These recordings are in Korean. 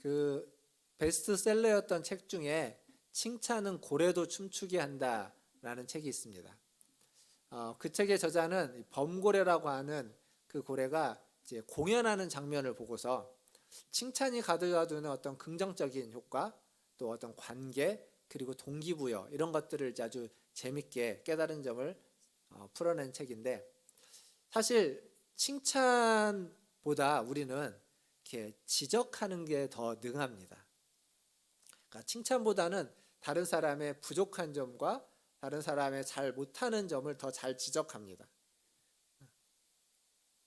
그 베스트셀러였던 책 중에 칭찬은 고래도 춤추게 한다라는 책이 있습니다. 그 책의 저자는 범고래라고 하는 그 고래가 이제 공연하는 장면을 보고서 칭찬이 가져다주는 어떤 긍정적인 효과, 또 어떤 관계, 그리고 동기부여 이런 것들을 아주 재밌게 깨달은 점을 풀어낸 책인데, 사실 칭찬보다 우리는 이렇게 지적하는 게 더 능합니다. 그러니까 칭찬보다는 다른 사람의 부족한 점과 다른 사람의 잘 못하는 점을 더 잘 지적합니다.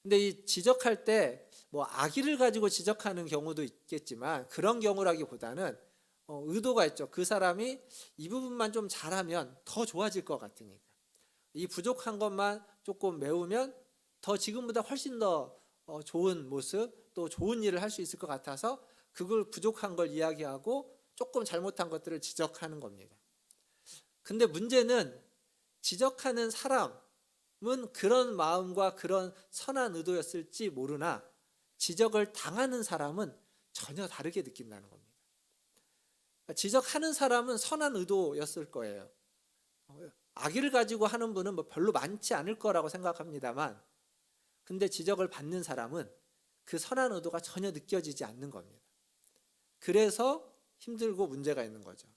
근데 이 지적할 때 뭐 악의를 가지고 지적하는 경우도 있겠지만, 그런 경우라기보다는 의도가 있죠. 그 사람이 이 부분만 좀 잘하면 더 좋아질 것 같으니까, 이 부족한 것만 조금 메우면 더 지금보다 훨씬 더 좋은 모습, 또 좋은 일을 할 수 있을 것 같아서 그걸 부족한 걸 이야기하고 조금 잘못한 것들을 지적하는 겁니다. 근데 문제는 지적하는 사람은 그런 마음과 그런 선한 의도였을지 모르나, 지적을 당하는 사람은 전혀 다르게 느낀다는 겁니다. 지적하는 사람은 선한 의도였을 거예요. 악의를 가지고 하는 분은 뭐 별로 많지 않을 거라고 생각합니다만, 근데 지적을 받는 사람은 그 선한 의도가 전혀 느껴지지 않는 겁니다. 그래서 힘들고 문제가 있는 거죠.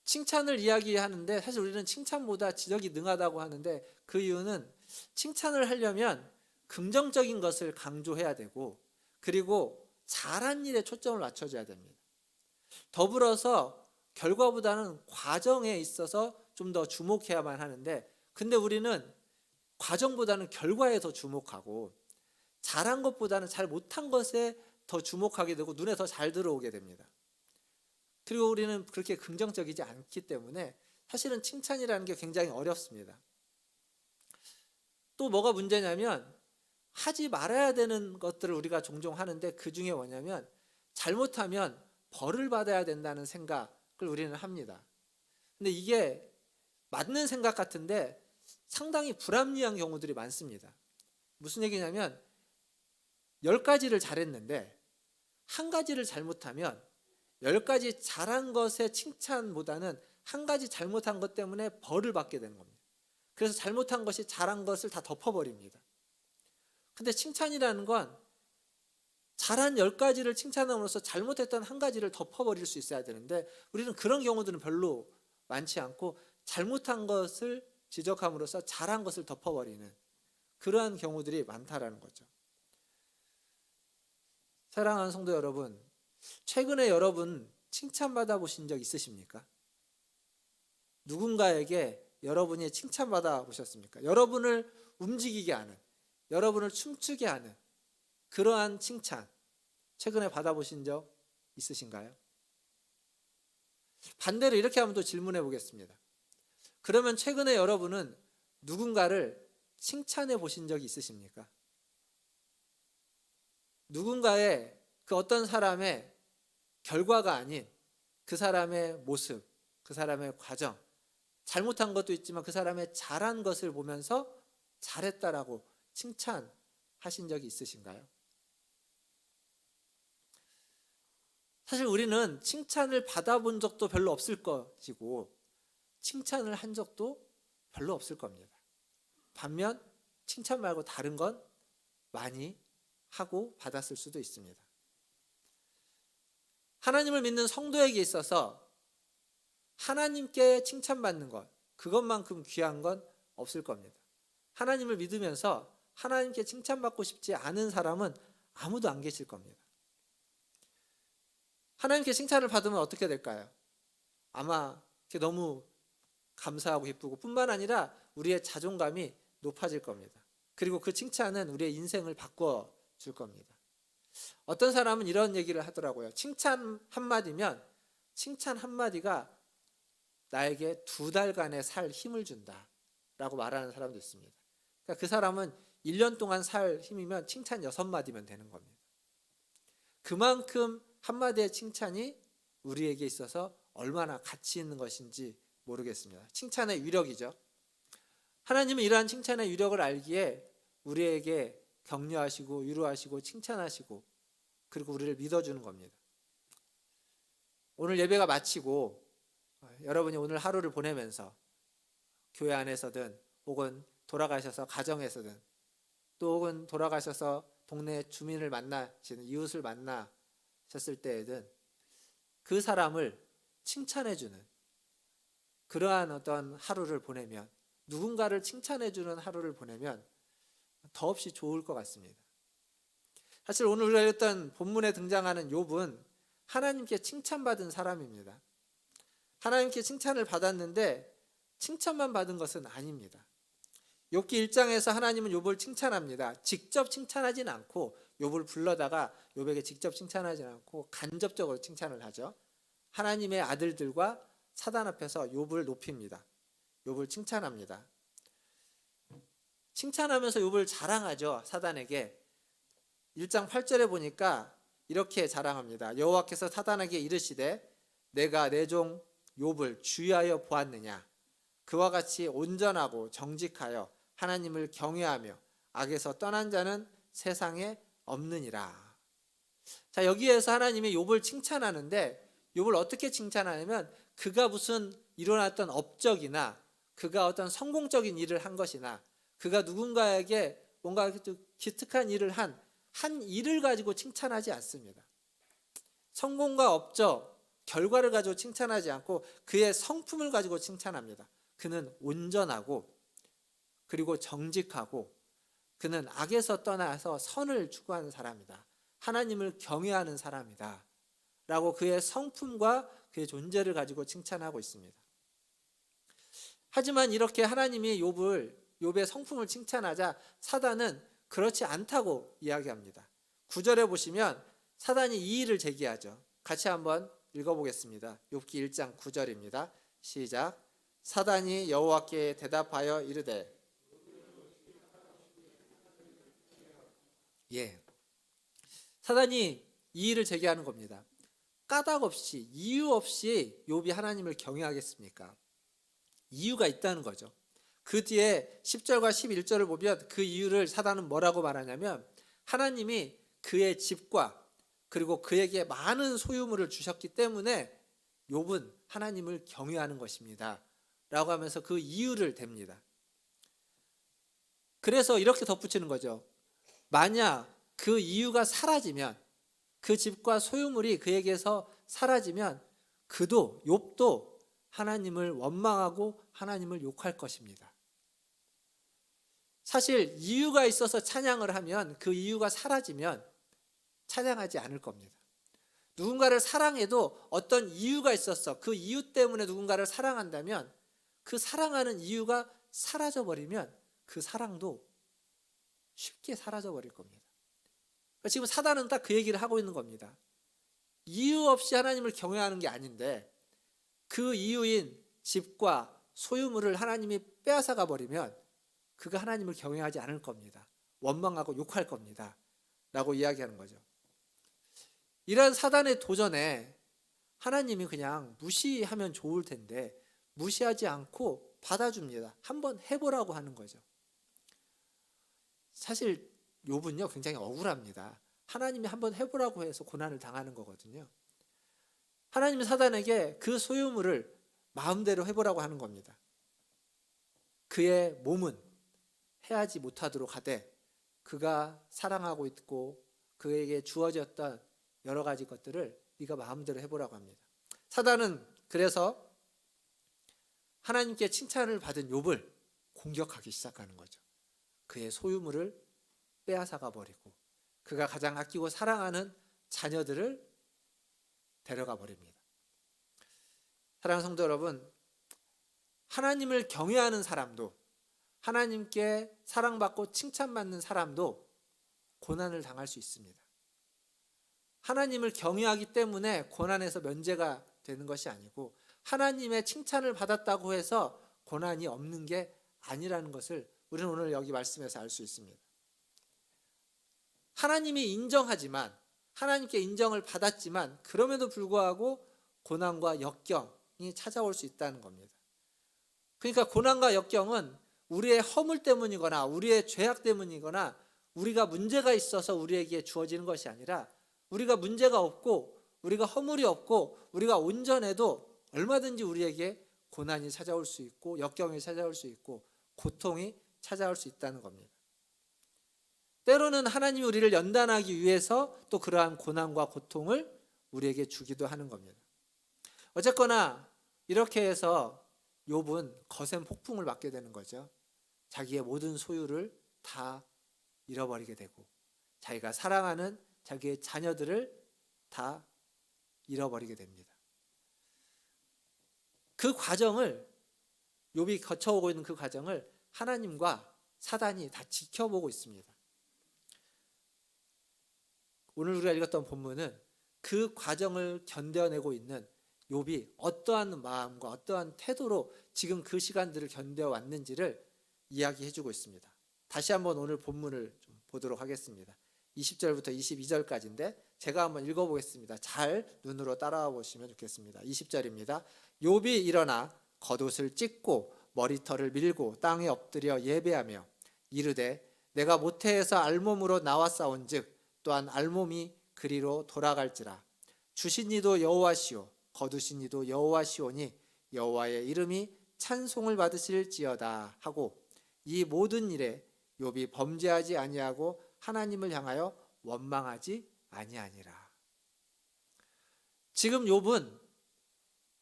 칭찬을 이야기하는데 사실 우리는 칭찬보다 지적이 능하다고 하는데, 그 이유는 칭찬을 하려면 긍정적인 것을 강조해야 되고, 그리고 잘한 일에 초점을 맞춰줘야 됩니다. 더불어서 결과보다는 과정에 있어서 좀 더 주목해야만 하는데, 근데 우리는 과정보다는 결과에 더 주목하고 잘한 것보다는 잘 못한 것에 더 주목하게 되고 눈에 더 잘 들어오게 됩니다. 그리고 우리는 그렇게 긍정적이지 않기 때문에 사실은 칭찬이라는 게 굉장히 어렵습니다. 또 뭐가 문제냐면, 하지 말아야 되는 것들을 우리가 종종 하는데, 그 중에 뭐냐면 잘못하면 벌을 받아야 된다는 생각을 우리는 합니다. 근데 이게 맞는 생각 같은데 상당히 불합리한 경우들이 많습니다. 무슨 얘기냐면, 10가지를 잘했는데 한 가지를 잘못하면 10가지 잘한 것의 칭찬보다는 한 가지 잘못한 것 때문에 벌을 받게 되는 겁니다. 그래서 잘못한 것이 잘한 것을 다 덮어버립니다. 근데 칭찬이라는 건 잘한 10가지를 칭찬함으로써 잘못했던 한 가지를 덮어버릴 수 있어야 되는데, 우리는 그런 경우들은 별로 많지 않고 잘못한 것을 지적함으로써 잘한 것을 덮어버리는 그러한 경우들이 많다라는 거죠. 사랑하는 성도 여러분, 최근에 여러분 칭찬받아 보신 적 있으십니까? 누군가에게 여러분이 칭찬받아 보셨습니까? 여러분을 움직이게 하는, 여러분을 춤추게 하는 그러한 칭찬 최근에 받아보신 적 있으신가요? 반대로 이렇게 한번 또 질문해 보겠습니다. 그러면 최근에 여러분은 누군가를 칭찬해 보신 적이 있으십니까? 누군가의 그 어떤 사람의 결과가 아닌 그 사람의 모습, 그 사람의 과정, 잘못한 것도 있지만 그 사람의 잘한 것을 보면서 잘했다라고 칭찬하신 적이 있으신가요? 사실 우리는 칭찬을 받아본 적도 별로 없을 것이고 칭찬을 한 적도 별로 없을 겁니다. 반면 칭찬 말고 다른 건 많이 하고 받았을 수도 있습니다. 하나님을 믿는 성도에게 있어서 하나님께 칭찬받는 것, 그것만큼 귀한 건 없을 겁니다. 하나님을 믿으면서 하나님께 칭찬받고 싶지 않은 사람은 아무도 안 계실 겁니다. 하나님께 칭찬을 받으면 어떻게 될까요? 아마 너무 감사하고 기쁘고 뿐만 아니라 우리의 자존감이 높아질 겁니다. 그리고 그 칭찬은 우리의 인생을 바꿔줄 겁니다. 어떤 사람은 이런 얘기를 하더라고요. 칭찬 한마디면 칭찬 한마디가 나에게 2달간의 살 힘을 준다 라고 말하는 사람도 있습니다. 그러니까 그 사람은 1년 동안 살 힘이면 칭찬 6마디면 되는 겁니다. 그만큼 한마디의 칭찬이 우리에게 있어서 얼마나 가치 있는 것인지 모르겠습니다. 칭찬의 위력이죠. 하나님은 이러한 칭찬의 위력을 알기에 우리에게 격려하시고 위로하시고 칭찬하시고 그리고 우리를 믿어주는 겁니다. 오늘 예배가 마치고 여러분이 오늘 하루를 보내면서 교회 안에서든 혹은 돌아가셔서 가정에서든 또 혹은 돌아가셔서 동네 주민을 만나시는 이웃을 만나셨을 때에든 그 사람을 칭찬해주는 그러한 어떤 하루를 보내면, 누군가를 칭찬해주는 하루를 보내면 더없이 좋을 것 같습니다. 사실 오늘 우리가 읽었던 본문에 등장하는 욥은 하나님께 칭찬받은 사람입니다. 하나님께 칭찬을 받았는데 칭찬만 받은 것은 아닙니다. 욥기 1장에서 하나님은 욥을 칭찬합니다. 직접 칭찬하진 않고, 욥을 불러다가 욥에게 직접 칭찬하진 않고 간접적으로 칭찬을 하죠. 하나님의 아들들과 사단 앞에서 욥을 높입니다. 욥을 칭찬합니다. 칭찬하면서 욥을 자랑하죠. 사단에게. 1장 8절에 보니까 이렇게 자랑합니다. 여호와께서 사단에게 이르시되 내가 내 종 욥을 주의하여 보았느냐. 그와 같이 온전하고 정직하여 하나님을 경외하며 악에서 떠난 자는 세상에 없느니라. 자, 여기에서 하나님이 욥을 칭찬하는데 욥을 어떻게 칭찬하냐면 그가 무슨 일어났던 업적이나 그가 어떤 성공적인 일을 한 것이나 그가 누군가에게 뭔가 기특한 일을 한 일을 가지고 칭찬하지 않습니다. 성공과 업적, 결과를 가지고 칭찬하지 않고 그의 성품을 가지고 칭찬합니다. 그는 온전하고 그리고 정직하고 그는 악에서 떠나서 선을 추구하는 사람이다. 하나님을 경외하는 사람이다. 라고 그의 성품과 그의 존재를 가지고 칭찬하고 있습니다. 하지만 이렇게 하나님이 욥의 성품을 칭찬하자 사단은 그렇지 않다고 이야기합니다. 9절에 보시면 사단이 이의를 제기하죠. 같이 한번 읽어보겠습니다. 욥기 1장 9절입니다. 시작. 사단이 여호와께 대답하여 이르되, 사단이 이의를 제기하는 겁니다. 까닭 없이, 이유 없이 욥이 하나님을 경외하겠습니까? 이유가 있다는 거죠. 그 뒤에 10절과 11절을 보면 그 이유를 사단은 뭐라고 말하냐면 하나님이 그의 집과 그리고 그에게 많은 소유물을 주셨기 때문에 욥은 하나님을 경외하는 것입니다. 라고 하면서 그 이유를 댑니다. 그래서 이렇게 덧붙이는 거죠. 만약 그 이유가 사라지면, 그 집과 소유물이 그에게서 사라지면 욥도 하나님을 원망하고 하나님을 욕할 것입니다. 사실 이유가 있어서 찬양을 하면 그 이유가 사라지면 찬양하지 않을 겁니다. 누군가를 사랑해도 어떤 이유가 있었어. 그 이유 때문에 누군가를 사랑한다면 그 사랑하는 이유가 사라져버리면 그 사랑도 쉽게 사라져버릴 겁니다. 지금 사단은 딱 그 얘기를 하고 있는 겁니다. 이유 없이 하나님을 경외하는 게 아닌데 그 이유인 집과 소유물을 하나님이 빼앗아가 버리면 그가 하나님을 경외하지 않을 겁니다. 원망하고 욕할 겁니다. 라고 이야기하는 거죠. 이런 사단의 도전에 하나님이 그냥 무시하면 좋을 텐데 무시하지 않고 받아줍니다. 한번 해보라고 하는 거죠. 사실 욥은요 굉장히 억울합니다. 하나님이 한번 해보라고 해서 고난을 당하는 거거든요. 하나님이 사단에게 그 소유물을 마음대로 해보라고 하는 겁니다. 그의 몸은 해하지 못하도록 하되 그가 사랑하고 있고 그에게 주어졌던 여러 가지 것들을 네가 마음대로 해보라고 합니다. 사단은 그래서 하나님께 칭찬을 받은 욥을 공격하기 시작하는 거죠. 그의 소유물을 빼앗아가 버리고 그가 가장 아끼고 사랑하는 자녀들을 데려가 버립니다. 사랑하는 성도 여러분, 하나님을 경외하는 사람도 하나님께 사랑받고 칭찬받는 사람도 고난을 당할 수 있습니다. 하나님을 경외하기 때문에 고난에서 면제가 되는 것이 아니고 하나님의 칭찬을 받았다고 해서 고난이 없는 게 아니라는 것을 우리는 오늘 여기 말씀에서 알 수 있습니다. 하나님이 인정하지만 하나님께 인정을 받았지만 그럼에도 불구하고 고난과 역경이 찾아올 수 있다는 겁니다. 그러니까 고난과 역경은 우리의 허물 때문이거나 우리의 죄악 때문이거나 우리가 문제가 있어서 우리에게 주어지는 것이 아니라 우리가 문제가 없고 우리가 허물이 없고 우리가 온전해도 얼마든지 우리에게 고난이 찾아올 수 있고 역경이 찾아올 수 있고 고통이 찾아올 수 있다는 겁니다. 때로는 하나님이 우리를 연단하기 위해서 또 그러한 고난과 고통을 우리에게 주기도 하는 겁니다. 어쨌거나 이렇게 해서 욥은 거센 폭풍을 맞게 되는 거죠. 자기의 모든 소유를 다 잃어버리게 되고 자기가 사랑하는 자기의 자녀들을 다 잃어버리게 됩니다. 그 과정을 욥이 거쳐오고 있는 그 과정을 하나님과 사단이 다 지켜보고 있습니다. 오늘 우리가 읽었던 본문은 그 과정을 견뎌내고 있는 욥이 어떠한 마음과 어떠한 태도로 지금 그 시간들을 견뎌왔는지를 이야기해주고 있습니다. 다시 한번 오늘 본문을 좀 보도록 하겠습니다. 20절부터 22절까지인데 제가 한번 읽어보겠습니다. 잘 눈으로 따라와 보시면 좋겠습니다. 20절입니다. 욥이 일어나 겉옷을 찢고 머리털을 밀고 땅에 엎드려 예배하며 이르되 내가 모태에서 알몸으로 나왔사온즉 또한 알몸이 그리로 돌아갈지라. 주신 이도 여호와시오 거두신 이도 여호와시오니 여호와의 이름이 찬송을 받으실지어다 하고 이 모든 일에 욥이 범죄하지 아니하고 하나님을 향하여 원망하지 아니하니라. 지금 욥은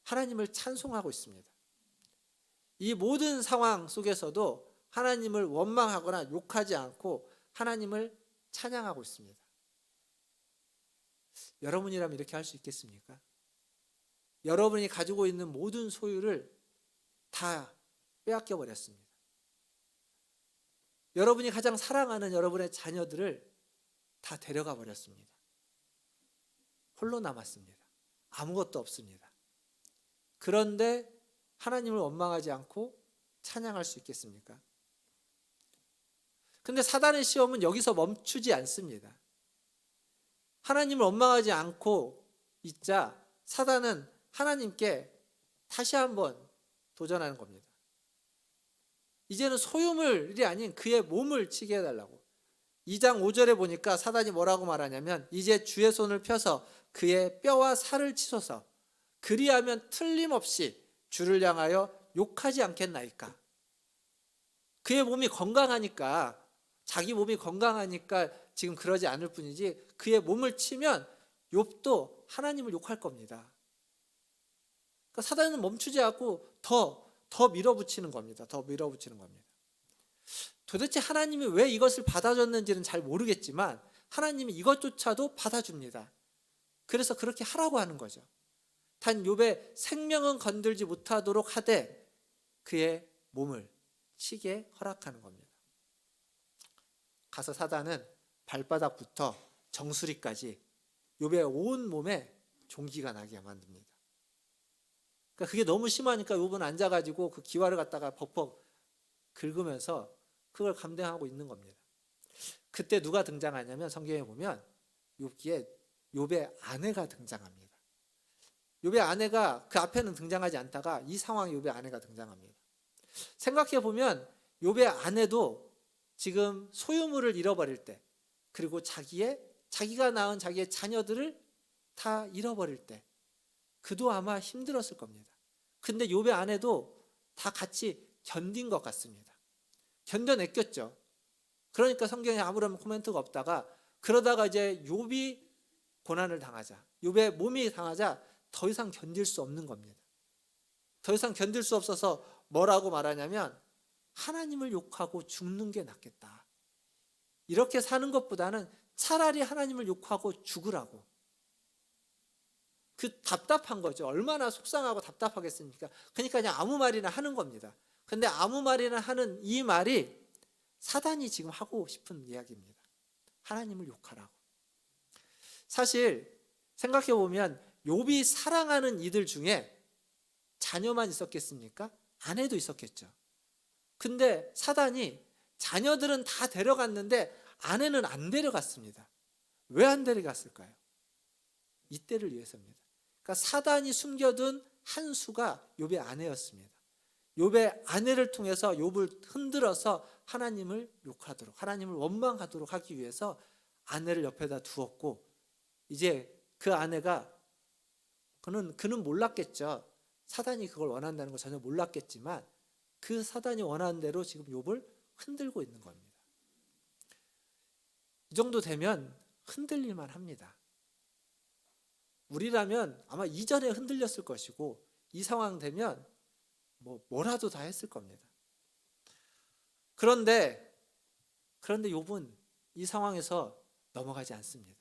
하나님을 찬송하고 있습니다. 이 모든 상황 속에서도 하나님을 원망하거나 욕하지 않고 하나님을 찬양하고 있습니다. 여러분이라면 이렇게 할 수 있겠습니까? 여러분이 가지고 있는 모든 소유를 다 빼앗겨 버렸습니다. 여러분이 가장 사랑하는 여러분의 자녀들을 다 데려가 버렸습니다. 홀로 남았습니다. 아무것도 없습니다. 그런데 하나님을 원망하지 않고 찬양할 수 있겠습니까? 근데 사단의 시험은 여기서 멈추지 않습니다. 하나님을 원망하지 않고 있자 사단은 하나님께 다시 한번 도전하는 겁니다. 이제는 소유물이 아닌 그의 몸을 치게 해달라고. 2장 5절에 보니까 사단이 뭐라고 말하냐면 이제 주의 손을 펴서 그의 뼈와 살을 치소서 그리하면 틀림없이 주를 향하여 욕하지 않겠나이까. 그의 몸이 건강하니까 자기 몸이 건강하니까 지금 그러지 않을 뿐이지 그의 몸을 치면 욥도 하나님을 욕할 겁니다. 그러니까 사단은 멈추지 않고 더 밀어붙이는 겁니다. 더 밀어붙이는 겁니다. 도대체 하나님이 왜 이것을 받아줬는지는 잘 모르겠지만 하나님이 이것조차도 받아줍니다. 그래서 그렇게 하라고 하는 거죠. 단 욥의 생명은 건들지 못하도록 하되 그의 몸을 치게 허락하는 겁니다. 가서 사단은 발바닥부터 정수리까지 욥의 온 몸에 종기가 나게 만듭니다. 그러니까 그게 너무 심하니까 욥은 앉아가지고 그 기와를 갖다가 벅벅 긁으면서 그걸 감당하고 있는 겁니다. 그때 누가 등장하냐면 성경에 보면 욥의 아내가 등장합니다. 욥의 아내가 그 앞에는 등장하지 않다가 이 상황에 욥의 아내가 등장합니다. 생각해 보면 욥의 아내도 지금 소유물을 잃어버릴 때 그리고 자기가 낳은 자기의 자녀들을 다 잃어버릴 때 그도 아마 힘들었을 겁니다. 근데 욥의 아내도 다 같이 견딘 것 같습니다. 견뎌냈겠죠. 그러니까 성경에 아무런 코멘트가 없다가 그러다가 이제 욥이 고난을 당하자 욥의 몸이 당하자 더 이상 견딜 수 없는 겁니다. 더 이상 견딜 수 없어서 뭐라고 말하냐면 하나님을 욕하고 죽는 게 낫겠다. 이렇게 사는 것보다는 차라리 하나님을 욕하고 죽으라고. 그 답답한 거죠. 얼마나 속상하고 답답하겠습니까? 그러니까 그냥 아무 말이나 하는 겁니다. 근데 아무 말이나 하는 이 말이 사단이 지금 하고 싶은 이야기입니다. 하나님을 욕하라고. 사실 생각해 보면 욥이 사랑하는 이들 중에 자녀만 있었겠습니까? 아내도 있었겠죠. 근데 사단이 자녀들은 다 데려갔는데 아내는 안 데려갔습니다. 왜 안 데려갔을까요? 이때를 위해서입니다. 그러니까 사단이 숨겨둔 한 수가 욥의 아내였습니다. 욥의 아내를 통해서 욥을 흔들어서 하나님을 욕하도록, 하나님을 원망하도록 하기 위해서 아내를 옆에다 두었고 이제 그 아내가 그는 몰랐겠죠. 사단이 그걸 원한다는 걸 전혀 몰랐겠지만 그 사단이 원하는 대로 지금 욥을 흔들고 있는 겁니다. 이 정도 되면 흔들릴만 합니다. 우리라면 아마 이전에 흔들렸을 것이고 이 상황 되면 뭐라도 다 했을 겁니다. 그런데 욥은 이 상황에서 넘어가지 않습니다.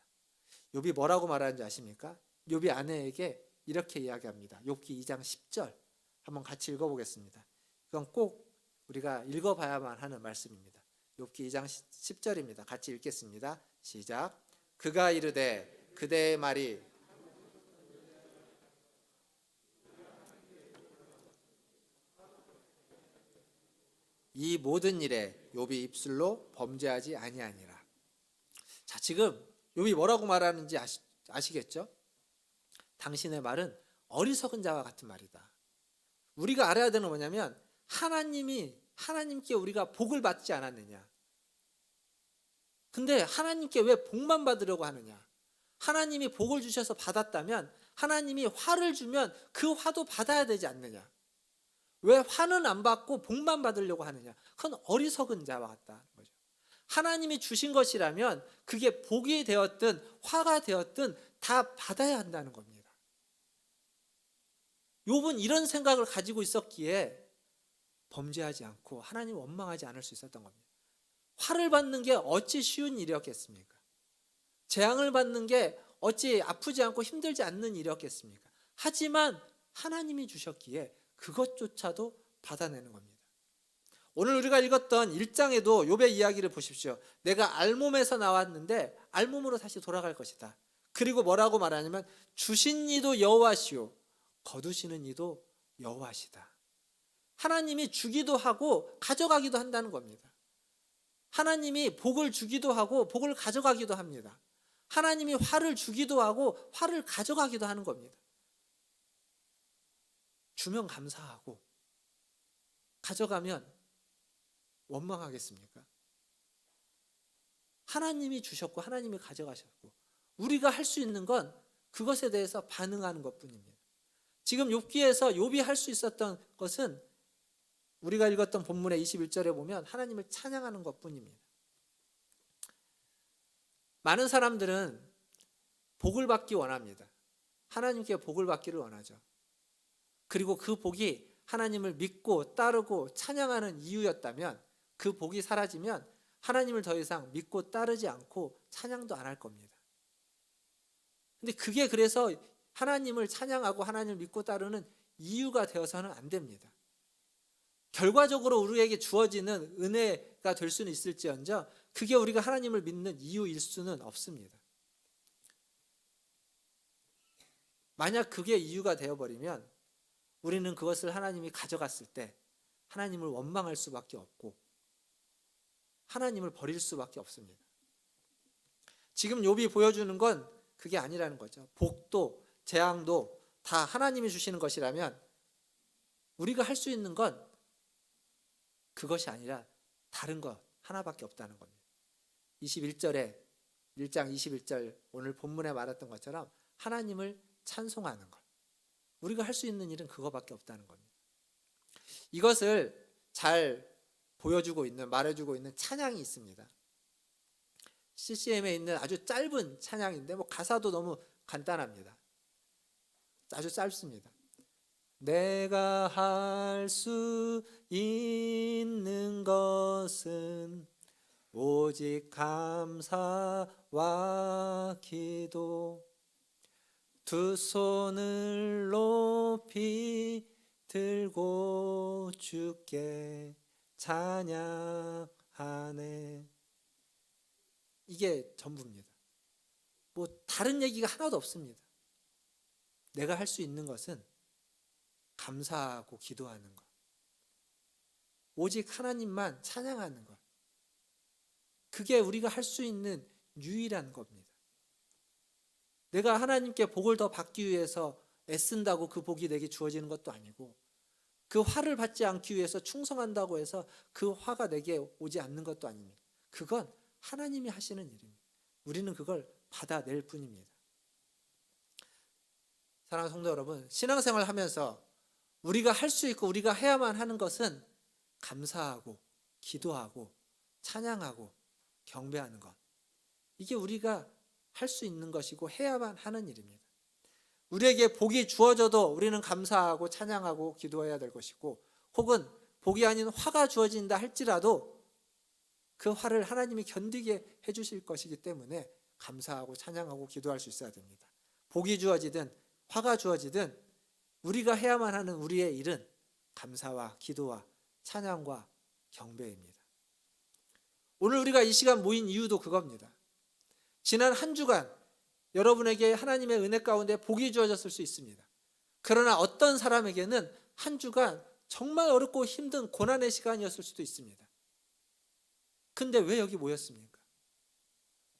욥이 뭐라고 말하는지 아십니까? 욥이 아내에게 이렇게 이야기합니다. 욥기 2장 10절 한번 같이 읽어보겠습니다. 이건 꼭 우리가 읽어봐야만 하는 말씀입니다. 욥기 2장 10절입니다. 같이 읽겠습니다. 시작. 그가 이르되 그대의 말이 이 모든 일에 욥이 입술로 범죄하지 아니하니라. 자, 지금 욥이 뭐라고 말하는지 아시겠죠? 당신의 말은 어리석은 자와 같은 말이다. 우리가 알아야 되는 건 뭐냐면 하나님께 우리가 복을 받지 않았느냐. 근데 하나님께 왜 복만 받으려고 하느냐. 하나님이 복을 주셔서 받았다면 하나님이 화를 주면 그 화도 받아야 되지 않느냐. 왜 화는 안 받고 복만 받으려고 하느냐. 그건 어리석은 자와 같다는 거죠. 하나님이 주신 것이라면 그게 복이 되었든 화가 되었든 다 받아야 한다는 겁니다. 욥은 이런 생각을 가지고 있었기에 범죄하지 않고 하나님 원망하지 않을 수 있었던 겁니다. 화를 받는 게 어찌 쉬운 일이었겠습니까? 재앙을 받는 게 어찌 아프지 않고 힘들지 않는 일이었겠습니까? 하지만 하나님이 주셨기에 그것조차도 받아내는 겁니다. 오늘 우리가 읽었던 1장에도 욥의 이야기를 보십시오. 내가 알몸에서 나왔는데 알몸으로 다시 돌아갈 것이다. 그리고 뭐라고 말하냐면 주신 이도 여호와시오 거두시는 이도 여호와시다. 하나님이 주기도 하고 가져가기도 한다는 겁니다. 하나님이 복을 주기도 하고 복을 가져가기도 합니다. 하나님이 화를 주기도 하고 화를 가져가기도 하는 겁니다. 주면 감사하고 가져가면 원망하겠습니까? 하나님이 주셨고 하나님이 가져가셨고 우리가 할 수 있는 건 그것에 대해서 반응하는 것뿐입니다. 지금 욥기에서 욥이 할 수 있었던 것은 우리가 읽었던 본문의 21절에 보면 하나님을 찬양하는 것뿐입니다. 많은 사람들은 복을 받기 원합니다. 하나님께 복을 받기를 원하죠. 그리고 그 복이 하나님을 믿고 따르고 찬양하는 이유였다면 그 복이 사라지면 하나님을 더 이상 믿고 따르지 않고 찬양도 안 할 겁니다. 근데 그게 그래서 하나님을 찬양하고 하나님을 믿고 따르는 이유가 되어서는 안 됩니다. 결과적으로 우리에게 주어지는 은혜가 될 수는 있을지언정 그게 우리가 하나님을 믿는 이유일 수는 없습니다. 만약 그게 이유가 되어버리면 우리는 그것을 하나님이 가져갔을 때 하나님을 원망할 수밖에 없고 하나님을 버릴 수밖에 없습니다. 지금 욥이 보여주는 건 그게 아니라는 거죠. 복도 재앙도 다 하나님이 주시는 것이라면 우리가 할 수 있는 건 그것이 아니라 다른 것 하나밖에 없다는 겁니다. 1장 21절 오늘 본문에 말했던 것처럼 하나님을 찬송하는 것. 우리가 할 수 있는 일은 그거밖에 없다는 겁니다. 이것을 잘 보여주고 있는 말해주고 있는 찬양이 있습니다. CCM에 있는 아주 짧은 찬양인데 가사도 너무 간단합니다. 아주 짧습니다. 내가 할 수 있는 것은 오직 감사와 기도 두 손을 높이 들고 주께 찬양하네. 이게 전부입니다. 다른 얘기가 하나도 없습니다. 내가 할 수 있는 것은 감사하고 기도하는 것. 오직 하나님만 찬양하는 것. 그게 우리가 할 수 있는 유일한 겁니다. 내가 하나님께 복을 더 받기 위해서 애쓴다고 그 복이 내게 주어지는 것도 아니고 그 화를 받지 않기 위해서 충성한다고 해서 그 화가 내게 오지 않는 것도 아닙니다. 그건 하나님이 하시는 일입니다. 우리는 그걸 받아낼 뿐입니다. 사랑하는 성도 여러분, 신앙생활 하면서 우리가 할 수 있고 우리가 해야만 하는 것은 감사하고 기도하고 찬양하고 경배하는 것. 이게 우리가 할 수 있는 것이고 해야만 하는 일입니다. 우리에게 복이 주어져도 우리는 감사하고 찬양하고 기도해야 될 것이고, 혹은 복이 아닌 화가 주어진다 할지라도 그 화를 하나님이 견디게 해주실 것이기 때문에 감사하고 찬양하고 기도할 수 있어야 됩니다. 복이 주어지든 화가 주어지든 우리가 해야만 하는 우리의 일은 감사와 기도와 찬양과 경배입니다. 오늘 우리가 이 시간 모인 이유도 그겁니다. 지난 한 주간 여러분에게 하나님의 은혜 가운데 복이 주어졌을 수 있습니다. 그러나 어떤 사람에게는 한 주간 정말 어렵고 힘든 고난의 시간이었을 수도 있습니다. 근데 왜 여기 모였습니까?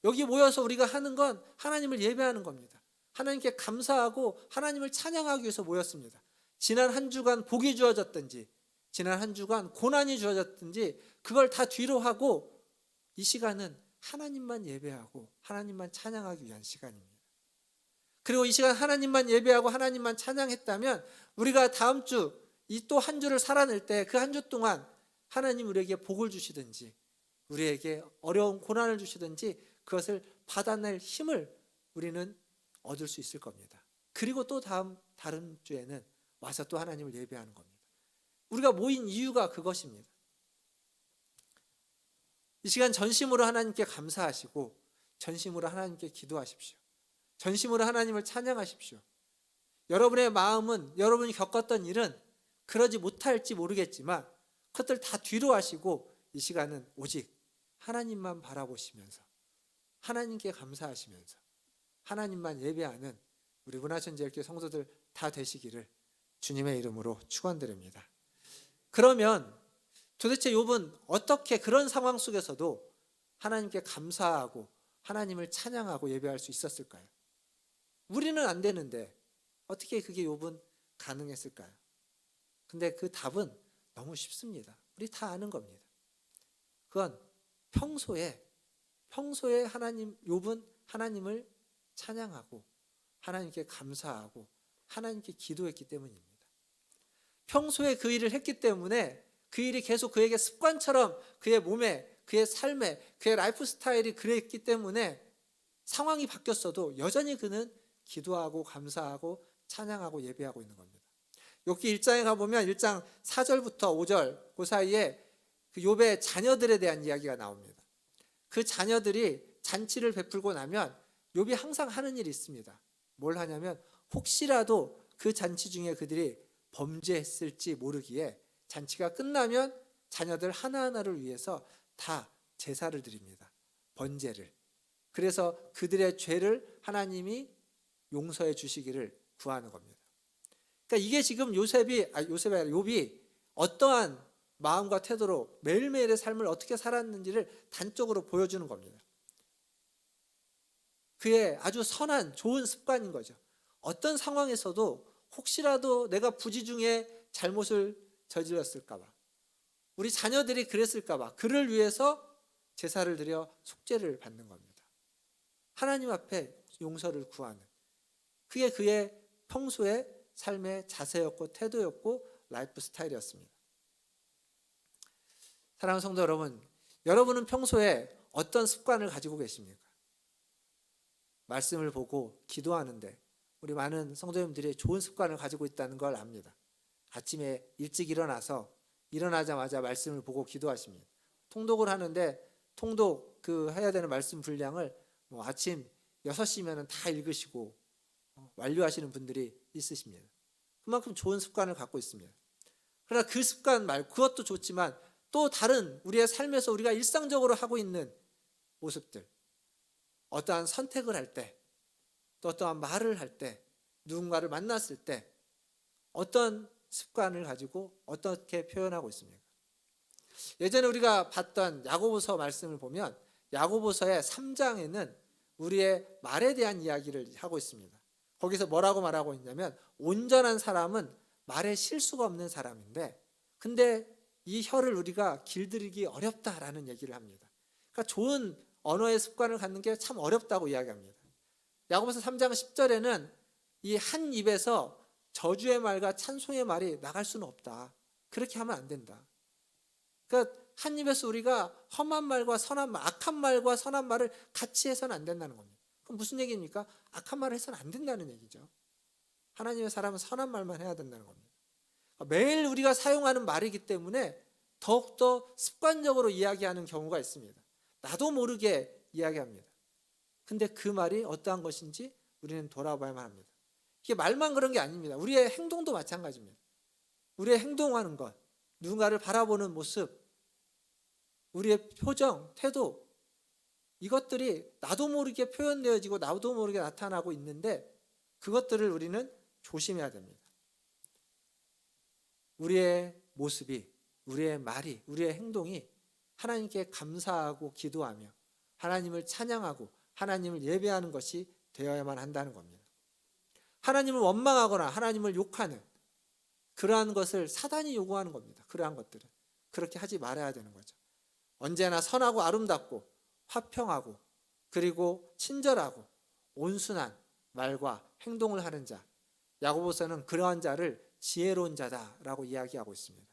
여기 모여서 우리가 하는 건 하나님을 예배하는 겁니다. 하나님께 감사하고 하나님을 찬양하기 위해서 모였습니다. 지난 한 주간 복이 주어졌든지 지난 한 주간 고난이 주어졌든지 그걸 다 뒤로 하고 이 시간은 하나님만 예배하고 하나님만 찬양하기 위한 시간입니다. 그리고 이 시간 하나님만 예배하고 하나님만 찬양했다면 우리가 다음 주 이 또 한 주를 살아낼 때 그 한 주 동안 하나님 우리에게 복을 주시든지 우리에게 어려운 고난을 주시든지 그것을 받아낼 힘을 우리는 얻을 수 있을 겁니다. 그리고 또 다른 주에는 와서 또 하나님을 예배하는 겁니다. 우리가 모인 이유가 그것입니다. 이 시간 전심으로 하나님께 감사하시고 전심으로 하나님께 기도하십시오. 전심으로 하나님을 찬양하십시오. 여러분의 마음은 여러분이 겪었던 일은 그러지 못할지 모르겠지만 그것들 다 뒤로 하시고 이 시간은 오직 하나님만 바라보시면서 하나님께 감사하시면서 하나님만 예배하는 우리 문화천지학교 성도들 다 되시기를 주님의 이름으로 축원드립니다. 그러면 도대체 욥은 어떻게 그런 상황 속에서도 하나님께 감사하고 하나님을 찬양하고 예배할 수 있었을까요? 우리는 안 되는데 어떻게 그게 욥은 가능했을까요? 근데 그 답은 너무 쉽습니다. 우리 다 아는 겁니다. 그건 평소에 욥은 하나님을 찬양하고 하나님께 감사하고 하나님께 기도했기 때문입니다. 평소에 그 일을 했기 때문에 그 일이 계속 그에게 습관처럼 그의 몸에, 그의 삶에, 그의 라이프 스타일이 그랬기 때문에 상황이 바뀌었어도 여전히 그는 기도하고 감사하고 찬양하고 예배하고 있는 겁니다. 욥기 1장에 가보면 1장 4절부터 5절 그 사이에 그 욥의 자녀들에 대한 이야기가 나옵니다. 그 자녀들이 잔치를 베풀고 나면 욥이 항상 하는 일이 있습니다. 뭘 하냐면 혹시라도 그 잔치 중에 그들이 범죄했을지 모르기에 잔치가 끝나면 자녀들 하나하나를 위해서 다 제사를 드립니다. 번제를. 그래서 그들의 죄를 하나님이 용서해 주시기를 구하는 겁니다. 그러니까 이게 지금 욥이 어떠한 마음과 태도로 매일매일의 삶을 어떻게 살았는지를 단적으로 보여주는 겁니다. 그의 아주 선한 좋은 습관인 거죠. 어떤 상황에서도 혹시라도 내가 부지 중에 잘못을 저질렀을까 봐, 우리 자녀들이 그랬을까 봐 그를 위해서 제사를 드려 속죄를 받는 겁니다. 하나님 앞에 용서를 구하는, 그게 그의 평소의 삶의 자세였고 태도였고 라이프 스타일이었습니다. 사랑하는 성도 여러분, 여러분은 평소에 어떤 습관을 가지고 계십니까? 말씀을 보고 기도하는데 우리 많은 성도님들이 좋은 습관을 가지고 있다는 걸 압니다. 아침에 일찍 일어나자마자 말씀을 보고 기도하십니다. 통독을 하는데 통독 해야 되는 말씀 분량을 아침 6시면 다 읽으시고 완료하시는 분들이 있으십니다. 그만큼 좋은 습관을 갖고 있습니다. 그러나 그 습관 말고 그것도 좋지만 또 다른 우리의 삶에서 우리가 일상적으로 하고 있는 모습들, 어떠한 선택을 할 때, 또 어떠한 말을 할 때, 누군가를 만났을 때 어떤 습관을 가지고 어떻게 표현하고 있습니까? 예전에 우리가 봤던 야고보서 말씀을 보면 야고보서의 3장에는 우리의 말에 대한 이야기를 하고 있습니다. 거기서 뭐라고 말하고 있냐면 온전한 사람은 말에 실수가 없는 사람인데 근데 이 혀를 우리가 길들이기 어렵다라는 얘기를 합니다. 그러니까 좋은 언어의 습관을 갖는 게 참 어렵다고 이야기합니다. 야고보서 3장 10절에는 이 한 입에서 저주의 말과 찬송의 말이 나갈 수는 없다. 그렇게 하면 안 된다. 그러니까 한 입에서 우리가 험한 말과 선한 말, 악한 말과 선한 말을 같이 해서는 안 된다는 겁니다. 그럼 무슨 얘기입니까? 악한 말을 해서는 안 된다는 얘기죠. 하나님의 사람은 선한 말만 해야 된다는 겁니다. 매일 우리가 사용하는 말이기 때문에 더욱더 습관적으로 이야기하는 경우가 있습니다. 나도 모르게 이야기합니다. 근데 그 말이 어떠한 것인지 우리는 돌아봐야만 합니다. 이게 말만 그런 게 아닙니다. 우리의 행동도 마찬가지입니다. 우리의 행동하는 것, 누군가를 바라보는 모습, 우리의 표정, 태도, 이것들이 나도 모르게 표현되어지고 나도 모르게 나타나고 있는데 그것들을 우리는 조심해야 됩니다. 우리의 모습이, 우리의 말이, 우리의 행동이 하나님께 감사하고 기도하며 하나님을 찬양하고 하나님을 예배하는 것이 되어야만 한다는 겁니다. 하나님을 원망하거나 하나님을 욕하는 그러한 것을 사단이 요구하는 겁니다. 그러한 것들은 그렇게 하지 말아야 되는 거죠. 언제나 선하고 아름답고 화평하고 그리고 친절하고 온순한 말과 행동을 하는 자, 야고보서는 그러한 자를 지혜로운 자다라고 이야기하고 있습니다.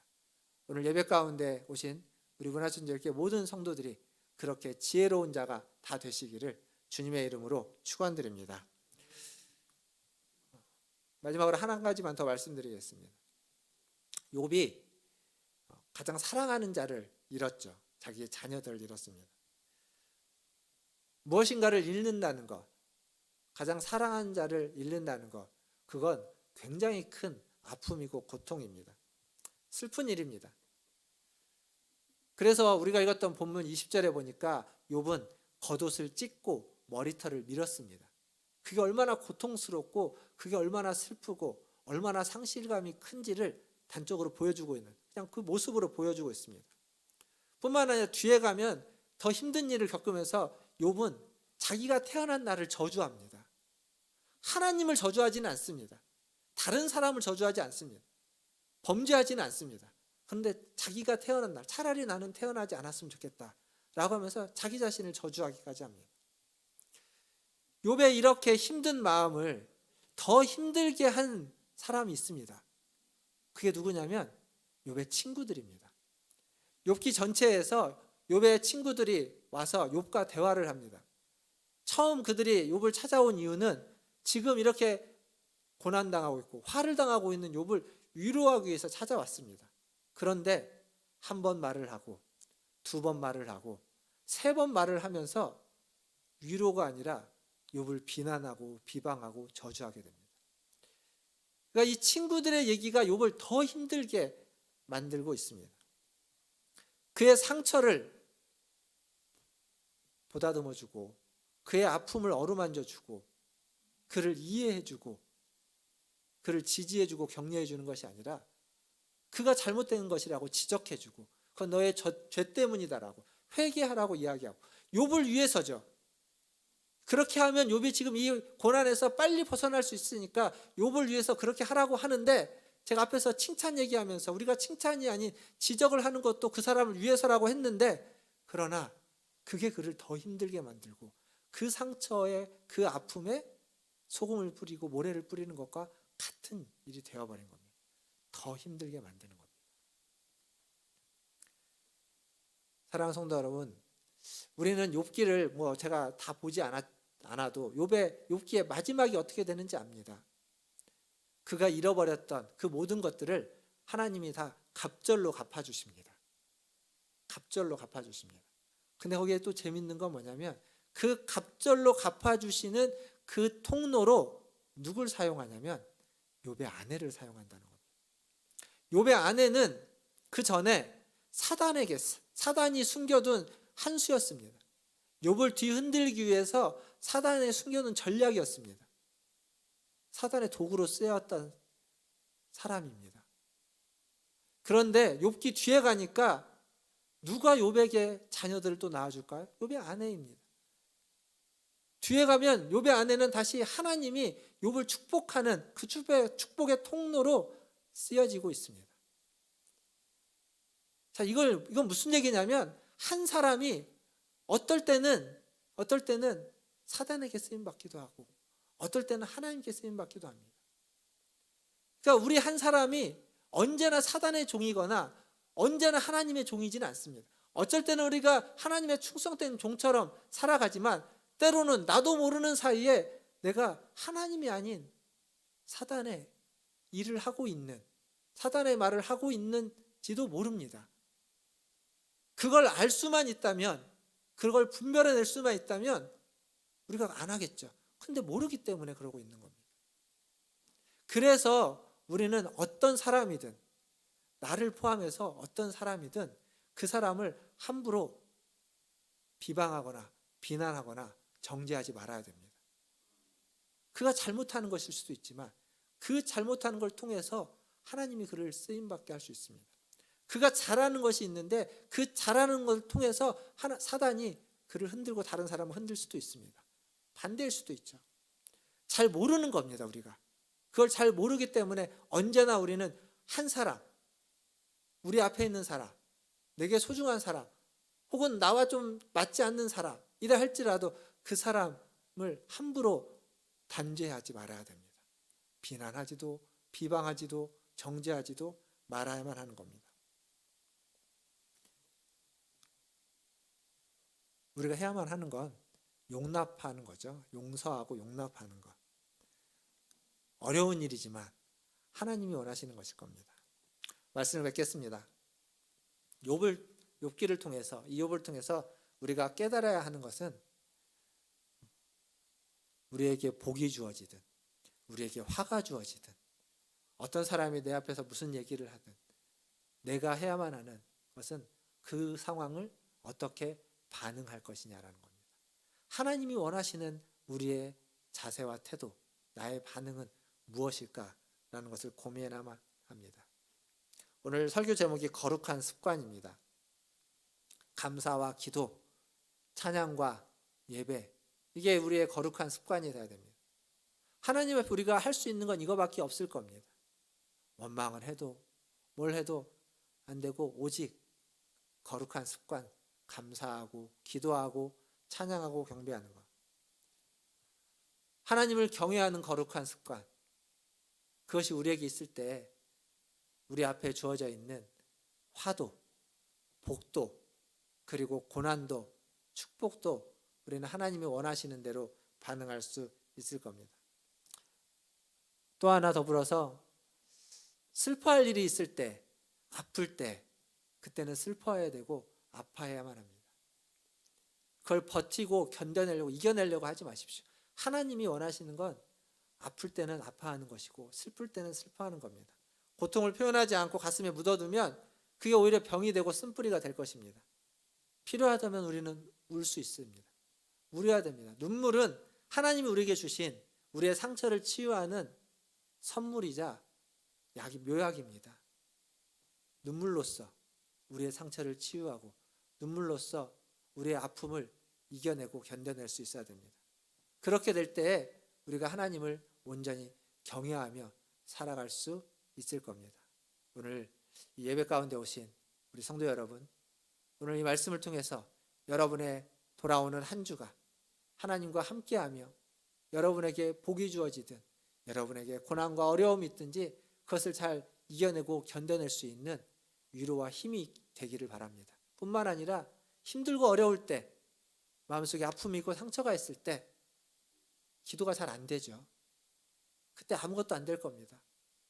오늘 예배 가운데 오신 우리 문화천지교회 모든 성도들이 그렇게 지혜로운 자가 다 되시기를 주님의 이름으로 축원드립니다. 마지막으로 한 가지만 더 말씀드리겠습니다. 욥이 가장 사랑하는 자를 잃었죠. 자기의 자녀들을 잃었습니다. 무엇인가를 잃는다는 것, 가장 사랑하는 자를 잃는다는 것, 그건 굉장히 큰 아픔이고 고통입니다. 슬픈 일입니다. 그래서 우리가 읽었던 본문 20절에 보니까 욥은 겉옷을 찢고 머리털을 밀었습니다. 그게 얼마나 고통스럽고 그게 얼마나 슬프고 얼마나 상실감이 큰지를 단적으로 보여주고 있는, 그냥 그 모습으로 보여주고 있습니다. 뿐만 아니라 뒤에 가면 더 힘든 일을 겪으면서 욥은 자기가 태어난 날을 저주합니다. 하나님을 저주하지는 않습니다. 다른 사람을 저주하지 않습니다. 범죄하지는 않습니다. 그런데 자기가 태어난 날, 차라리 나는 태어나지 않았으면 좋겠다 라고 하면서 자기 자신을 저주하기까지 합니다. 욥의 이렇게 힘든 마음을 더 힘들게 한 사람이 있습니다. 그게 누구냐면 욥의 친구들입니다. 욥기 전체에서 욥의 친구들이 와서 욥과 대화를 합니다. 처음 그들이 욥을 찾아온 이유는 지금 이렇게 고난당하고 있고 화를 당하고 있는 욥을 위로하기 위해서 찾아왔습니다. 그런데 한 번 말을 하고 두 번 말을 하고 세 번 말을 하면서 위로가 아니라 욥을 비난하고 비방하고 저주하게 됩니다. 그러니까 이 친구들의 얘기가 욥을 더 힘들게 만들고 있습니다. 그의 상처를 보다듬어주고 그의 아픔을 어루만져주고 그를 이해해주고 그를 지지해주고 격려해주는 것이 아니라 그가 잘못된 것이라고 지적해주고 그건 너의 죄 때문이다라고 회개하라고 이야기하고 욥을 위해서죠. 그렇게 하면 욥이 지금 이 고난에서 빨리 벗어날 수 있으니까 욥을 위해서 그렇게 하라고 하는데, 제가 앞에서 칭찬 얘기하면서 우리가 칭찬이 아닌 지적을 하는 것도 그 사람을 위해서라고 했는데, 그러나 그게 그를 더 힘들게 만들고 그 상처에 그 아픔에 소금을 뿌리고 모래를 뿌리는 것과 같은 일이 되어버린 겁니다. 더 힘들게 만드는 겁니다. 사랑하는 성도 여러분, 우리는 욥기를 제가 다 보지 않아도 욥기의 마지막이 어떻게 되는지 압니다. 그가 잃어버렸던 그 모든 것들을 하나님이 다 갑절로 갚아주십니다. 갑절로 갚아주십니다. 근데 거기에 또 재밌는 건 뭐냐면 그 갑절로 갚아주시는 그 통로로 누굴 사용하냐면 욥의 아내를 사용한다는 겁니다. 욥의 아내는 그 전에 사단이 숨겨둔 한 수였습니다. 욥을 뒤흔들기 위해서 사단이 숨겨둔 전략이었습니다. 사단의 도구로 쓰여왔던 사람입니다. 그런데 욥기 뒤에 가니까 누가 욥에게 자녀들을 또 낳아줄까요? 욥의 아내입니다. 뒤에 가면 욥의 아내는 다시 하나님이 욥을 축복하는 그 축복의 통로로 쓰여지고 있습니다. 자, 이건 무슨 얘기냐면 한 사람이 어떨 때는 사단에게 쓰임 받기도 하고 어떨 때는 하나님께 쓰임 받기도 합니다. 그러니까 우리 한 사람이 언제나 사단의 종이거나 언제나 하나님의 종이지는 않습니다. 어쩔 때는 우리가 하나님의 충성된 종처럼 살아가지만 때로는 나도 모르는 사이에 내가 하나님이 아닌 사단의 일을 하고 있는, 사단의 말을 하고 있는지도 모릅니다. 그걸 알 수만 있다면, 그걸 분별해낼 수만 있다면 우리가 안 하겠죠. 근데 모르기 때문에 그러고 있는 겁니다. 그래서 우리는 어떤 사람이든, 나를 포함해서 어떤 사람이든 그 사람을 함부로 비방하거나 비난하거나 정죄하지 말아야 됩니다. 그가 잘못하는 것일 수도 있지만 그 잘못하는 걸 통해서 하나님이 그를 쓰임받게 할 수 있습니다. 그가 잘하는 것이 있는데 그 잘하는 걸 통해서 사단이 그를 흔들고 다른 사람을 흔들 수도 있습니다. 반대일 수도 있죠. 잘 모르는 겁니다. 우리가 그걸 잘 모르기 때문에 언제나 우리는 한 사람, 우리 앞에 있는 사람, 내게 소중한 사람, 혹은 나와 좀 맞지 않는 사람이라 할지라도 그 사람을 함부로 단죄하지 말아야 됩니다. 비난하지도 비방하지도 정죄하지도 말아야만 하는 겁니다. 우리가 해야만 하는 건 용납하는 거죠. 용서하고 용납하는 것. 어려운 일이지만 하나님이 원하시는 것일 겁니다. 말씀을 맺겠습니다. 욥기를 통해서, 이 욥을 통해서 우리가 깨달아야 하는 것은 우리에게 복이 주어지든 우리에게 화가 주어지든 어떤 사람이 내 앞에서 무슨 얘기를 하든 내가 해야만 하는 것은 그 상황을 어떻게 반응할 것이냐라는 겁니다. 하나님이 원하시는 우리의 자세와 태도, 나의 반응은 무엇일까라는 것을 고민해야만 합니다. 오늘 설교 제목이 거룩한 습관입니다. 감사와 기도, 찬양과 예배, 이게 우리의 거룩한 습관이 되어야 됩니다. 하나님 앞에 우리가 할 수 있는 건 이거밖에 없을 겁니다. 원망을 해도 뭘 해도 안 되고 오직 거룩한 습관, 감사하고 기도하고 찬양하고 경배하는 것. 하나님을 경외하는 거룩한 습관, 그것이 우리에게 있을 때 우리 앞에 주어져 있는 화도, 복도, 그리고 고난도, 축복도 우리는 하나님이 원하시는 대로 반응할 수 있을 겁니다. 또 하나 더불어서 슬퍼할 일이 있을 때, 아플 때, 그때는 슬퍼해야 되고 아파해야만 합니다. 그걸 버티고 견뎌내려고, 이겨내려고 하지 마십시오. 하나님이 원하시는 건 아플 때는 아파하는 것이고 슬플 때는 슬퍼하는 겁니다. 고통을 표현하지 않고 가슴에 묻어두면 그게 오히려 병이 되고 쓴뿌리가 될 것입니다. 필요하다면 우리는 울 수 있습니다. 울어야 됩니다. 눈물은 하나님이 우리에게 주신 우리의 상처를 치유하는 선물이자 묘약입니다. 눈물로써 우리의 상처를 치유하고 눈물로써 우리의 아픔을 이겨내고 견뎌낼 수 있어야 됩니다. 그렇게 될 때에 우리가 하나님을 온전히 경외하며 살아갈 수 있을 겁니다. 오늘 이 예배 가운데 오신 우리 성도 여러분, 오늘 이 말씀을 통해서 여러분의 돌아오는 한 주가 하나님과 함께하며 여러분에게 복이 주어지든 여러분에게 고난과 어려움이 있든지 그것을 잘 이겨내고 견뎌낼 수 있는 위로와 힘이 되기를 바랍니다. 뿐만 아니라 힘들고 어려울 때, 마음속에 아픔이 있고 상처가 있을 때 기도가 잘 안 되죠. 그때 아무것도 안 될 겁니다.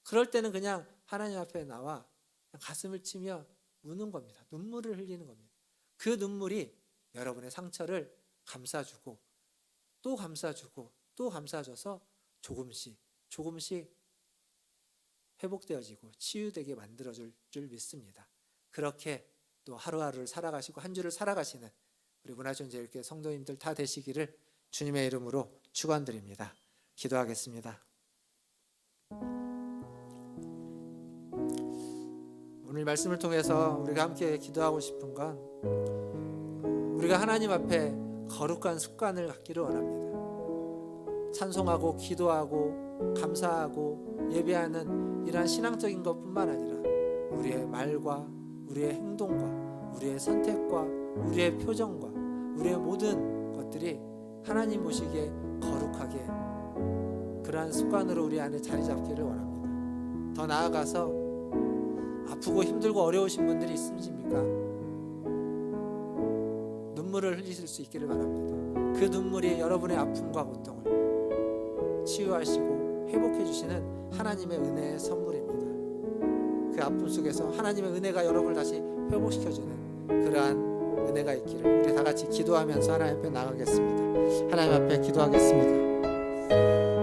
그럴 때는 그냥 하나님 앞에 나와 그냥 가슴을 치며 우는 겁니다. 눈물을 흘리는 겁니다. 그 눈물이 여러분의 상처를 감싸주고 또 감싸주고 또 감싸줘서 조금씩 회복되어지고 치유되게 만들어줄 줄 믿습니다. 그렇게 또 하루하루를 살아가시고 한 주를 살아가시는 우리 문화촌제일교회 성도님들 다 되시기를 주님의 이름으로 축원드립니다. 기도하겠습니다. 오늘 말씀을 통해서 우리가 함께 기도하고 싶은 건 우리가 하나님 앞에 거룩한 습관을 갖기를 원합니다. 찬송하고 기도하고 감사하고 예배하는 이러한 신앙적인 것뿐만 아니라 우리의 말과 우리의 행동과 우리의 선택과 우리의 표정과 우리의 모든 것들이 하나님 보시기에 거룩하게 그러한 습관으로 우리 안에 자리 잡기를 원합니다. 더 나아가서 아프고 힘들고 어려우신 분들이 있으십니까? 눈물을 흘리실 수 있기를 바랍니다. 그 눈물이 여러분의 아픔과 고통을 치유하시고 회복해 주시는 하나님의 은혜의 선물입니다. 그 아픔 속에서 하나님의 은혜가 여러분을 다시 회복시켜주는 그러한 은혜가 있기를 우리 다 같이 기도하면서 하나님 앞에 나가겠습니다. 하나님 앞에 기도하겠습니다.